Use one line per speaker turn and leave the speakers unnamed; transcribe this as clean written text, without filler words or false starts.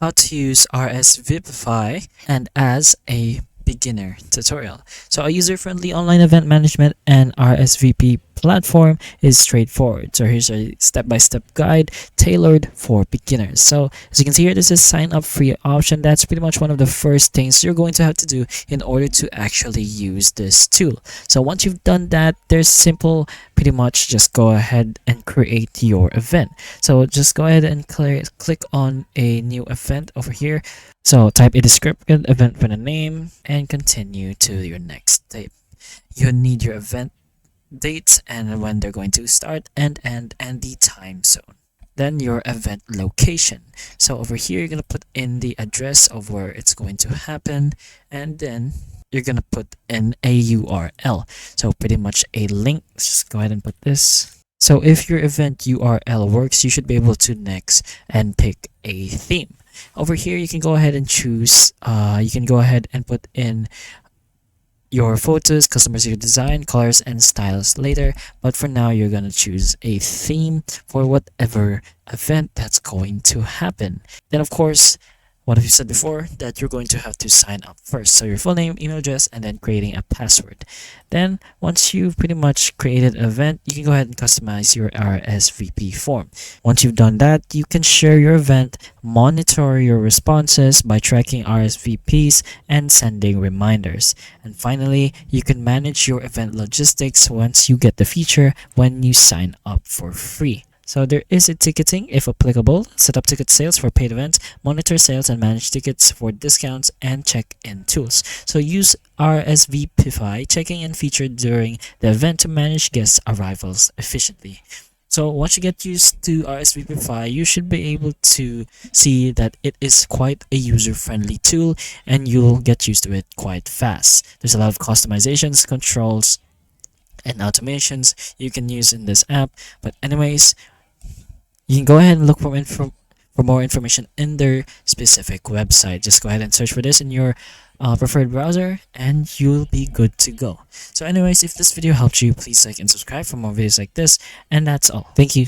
how to use RSVPify and as a beginner tutorial. So a user-friendly online event management and RSVP platform is straightforward. So here's a step-by-step guide tailored for beginners. So as you can see here, this is sign up free option. That's pretty much one of the first things you're going to have to do in order to actually use this tool. So once you've done that, there's simple, pretty much just go ahead and create your event. So just go ahead and click on a new event over here. So type a descriptive event with a name and continue to your next step. You need your event dates and when they're going to start and end and the time zone. Then your event location. So over here, you're going to put in the address of where it's going to happen, and then you're going to put in a URL. So pretty much a link. Let's just go ahead and put this. So if your event URL works, you should be able to next and pick a theme. Over here, you can go ahead and choose, you can go ahead and put in your photos, customize your design, colors, and styles later. But for now, you're going to choose a theme for whatever event that's going to happen. Then, of course, what have you said before? That you're going to have to sign up first. So your full name, email address, and then creating a password. Then once you've pretty much created an event, you can go ahead and customize your RSVP form. Once you've done that, you can share your event, monitor your responses by tracking RSVPs and sending reminders. And finally, you can manage your event logistics once you get the feature when you sign up for free. So there is a ticketing if applicable, set up ticket sales for paid events, monitor sales and manage tickets for discounts, and check-in tools. So use RSVPify check-in feature during the event to manage guest arrivals efficiently. So once you get used to RSVPify, you should be able to see that it is quite a user-friendly tool and you'll get used to it quite fast. There's a lot of customizations, controls, and automations you can use in this app. But anyways, you can go ahead and look for more information in their specific website. Just go ahead and search for this in your preferred browser and you'll be good to go. So anyways, if this video helped you, please like and subscribe for more videos like this. And that's all. Thank you.